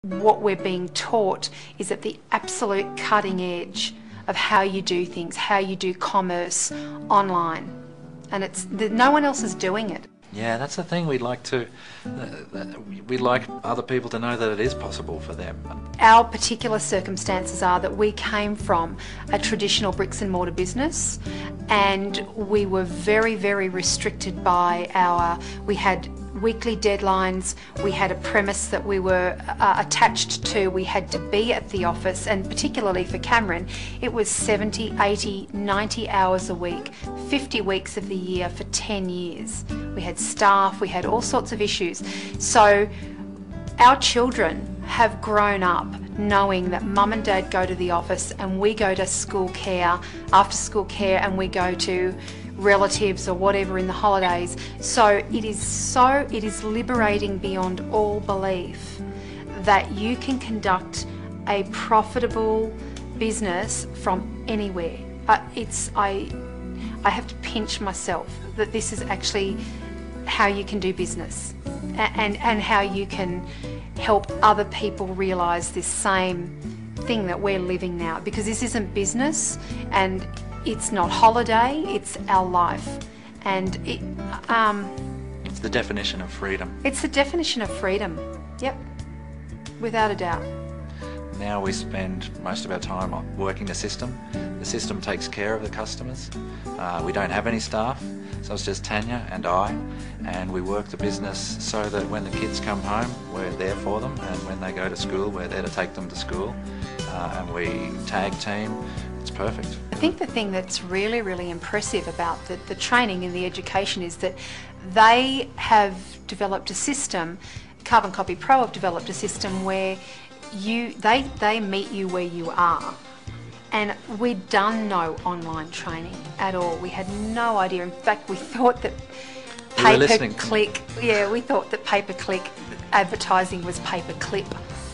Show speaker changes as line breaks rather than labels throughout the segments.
What we're being taught is at the absolute cutting edge of how you do things, how you do commerce online, and no one else is doing it.
Yeah, that's the thing. We'd like other people to know that it is possible for them.
Our particular circumstances are that we came from a traditional bricks and mortar business, and we were very, very restricted by we had weekly deadlines, we had a premise that we were attached to, we had to be at the office, and particularly for Cameron, it was 70, 80, 90 hours a week, 50 weeks of the year for 10 years. We had staff, we had all sorts of issues. So our children have grown up knowing that mum and dad go to the office and we go to school care, after school care, and we go to relatives or whatever in the holidays. So it is liberating beyond all belief that you can conduct a profitable business from anywhere. I have to pinch myself that this is actually how you can do business, and how you can help other people realise this same thing that we're living now, because this isn't business and it's not holiday, it's our life. And
it's the definition of freedom.
It's the definition of freedom, yep, without a doubt.
Now we spend most of our time working the system. The system takes care of the customers. We don't have any staff, so it's just Tanya and I, and we work the business so that when the kids come home, we're there for them, and when they go to school, we're there to take them to school, and we tag team. It's perfect.
I think the thing that's really, really impressive about the training and the education is that they have developed a system, Carbon Copy Pro have developed a system where they meet you where you are. And we'd done no online training at all. We had no idea. In fact, we thought that pay-per-click, we thought that pay-per-click advertising was pay-per-clip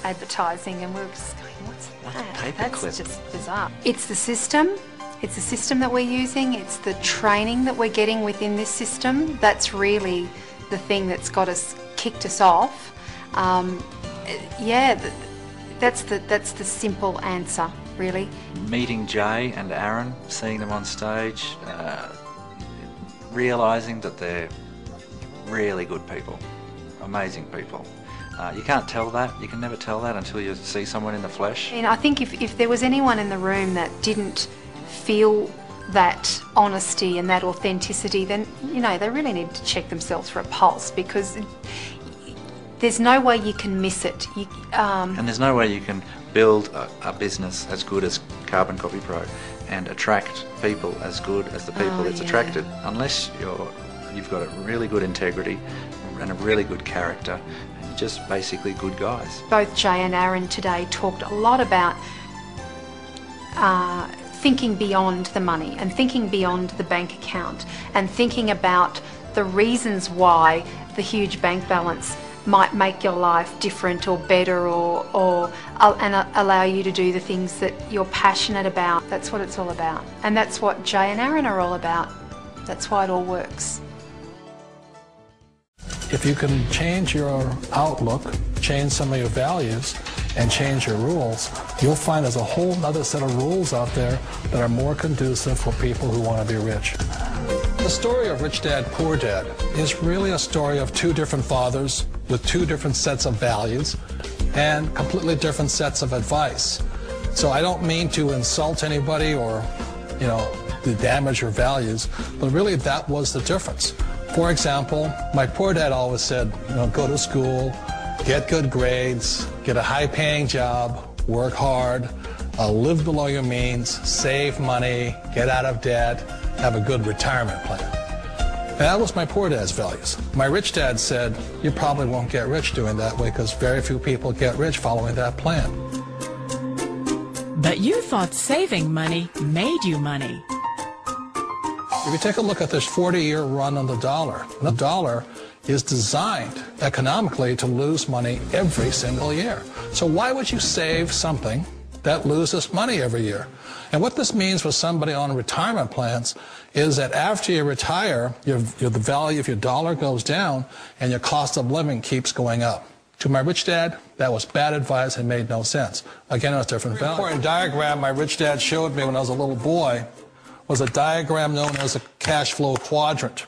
advertising, and we were just going, what's that? That's just bizarre. It's the system. It's the system that we're using. It's the training that we're getting within this system. That's really the thing that's kicked us off. That's the simple answer, really.
Meeting Jay and Aaron, seeing them on stage, realising that they're really good people, amazing people. You can't tell that, you can never tell that until you see someone in the flesh.
And I think if there was anyone in the room that didn't feel that honesty and that authenticity, then, they really need to check themselves for a pulse, because there's no way you can miss it.
And there's no way you can build a business as good as Carbon Copy Pro and attract people as good as the people it's attracted, unless you've got a really good integrity and a really good character, and you're just basically good guys.
Both Jay and Aaron today talked a lot about thinking beyond the money and thinking beyond the bank account, and thinking about the reasons why the huge bank balance might make your life different or better, and allow you to do the things that you're passionate about. That's what it's all about, and that's what Jay and Aaron are all about. That's why it all works.
If you can change your outlook, change some of your values, and change your rules, you'll find there's a whole other set of rules out there that are more conducive for people who want to be rich. The story of Rich Dad, Poor Dad is really a story of two different fathers with two different sets of values and completely different sets of advice. So I don't mean to insult anybody or, to damage your values, but really that was the difference. For example, my poor dad always said, go to school, get good grades, get a high-paying job, work hard, live below your means, save money, get out of debt, have a good retirement plan. And that was my poor dad's values. My rich dad said, you probably won't get rich doing that way, because very few people get rich following that plan.
But you thought saving money made you money.
If you take a look at this 40-year run on the dollar is designed economically to lose money every single year. So why would you save something that loses money every year? And what this means for somebody on retirement plans is that after you retire, the value of your dollar goes down and your cost of living keeps going up. To my rich dad, that was bad advice and made no sense. Again, it was different value. The important diagram my rich dad showed me when I was a little boy was a diagram known as a cash flow quadrant.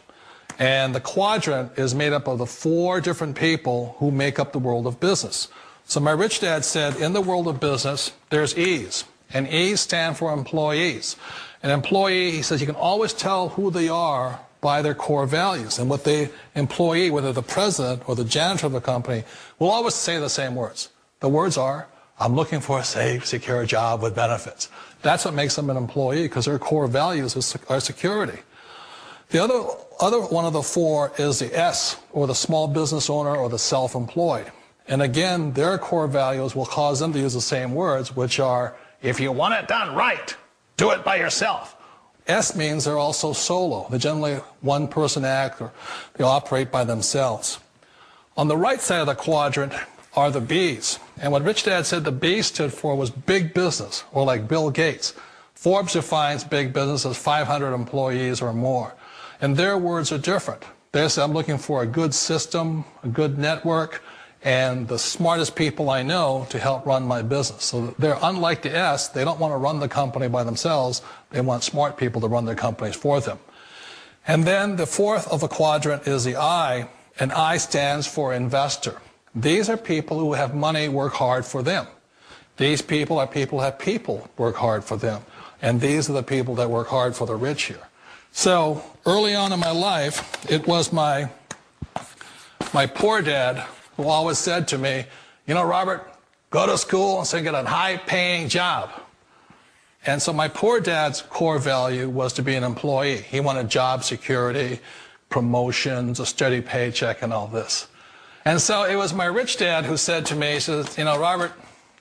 And the quadrant is made up of the 4 different people who make up the world of business. So my rich dad said, in the world of business, there's E's. And E's stand for employees. An employee, he says, you can always tell who they are by their core values. And what the employee, whether the president or the janitor of the company, will always say the same words. The words are, I'm looking for a safe, secure job with benefits. That's what makes them an employee, because their core values are security. The other one of the 4 is the S, or the small business owner or the self-employed. And again, their core values will cause them to use the same words, which are, if you want it done right, do it by yourself. S means they're also solo. They're generally one-person act, or they operate by themselves. On the right side of the quadrant are the B's. And what Rich Dad said the B stood for was big business, or like Bill Gates. Forbes defines big business as 500 employees or more. And their words are different. They say, I'm looking for a good system, a good network, and the smartest people I know to help run my business. So they're unlike the S. They don't want to run the company by themselves. They want smart people to run their companies for them. And then the 4th of the quadrant is the I, and I stands for investor. These are people who have money work hard for them. These people are people who have people work hard for them. And these are the people that work hard for the rich here. So early on in my life, it was my poor dad who always said to me, you know, Robert, go to school and so get a high-paying job. And so my poor dad's core value was to be an employee. He wanted job security, promotions, a steady paycheck, and all this. And so it was my rich dad who said to me, he says, you know, Robert,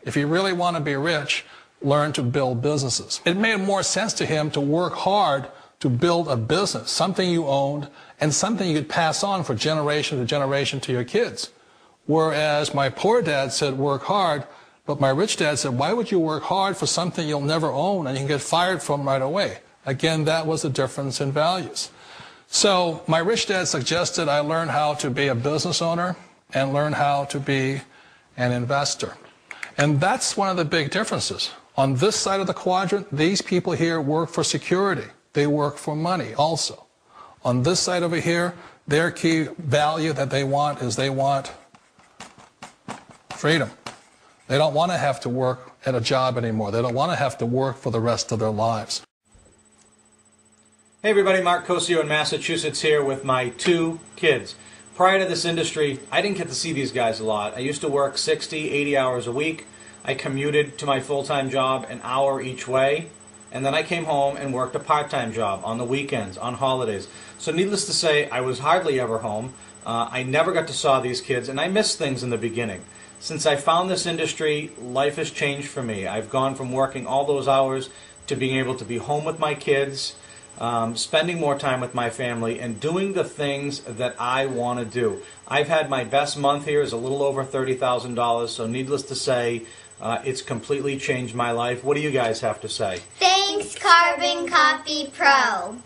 if you really want to be rich, learn to build businesses. It made more sense to him to work hard to build a business, something you owned, and something you could pass on for generation to generation to your kids. Whereas my poor dad said, work hard, but my rich dad said, why would you work hard for something you'll never own and you can get fired from right away? Again, that was the difference in values. So my rich dad suggested I learn how to be a business owner and learn how to be an investor. And that's one of the big differences. On this side of the quadrant, these people here work for security. They work for money also. On this side over here, their key value that they want is they want freedom. They don't want to have to work at a job anymore. They don't want to have to work for the rest of their lives.
Hey everybody, Mark Cosio in Massachusetts here with my 2 kids. Prior to this industry, I didn't get to see these guys a lot. I used to work 60, 80 hours a week. I commuted to my full-time job an hour each way, and then I came home and worked a part-time job on the weekends, on holidays. So needless to say, I was hardly ever home. I never got to saw these kids, and I missed things in the beginning. Since I found this industry, life has changed for me. I've gone from working all those hours to being able to be home with my kids, spending more time with my family, and doing the things that I want to do. I've had my best month here is a little over $30,000, so needless to say, it's completely changed my life. What do you guys have to say?
Thanks, Carbon Copy Pro.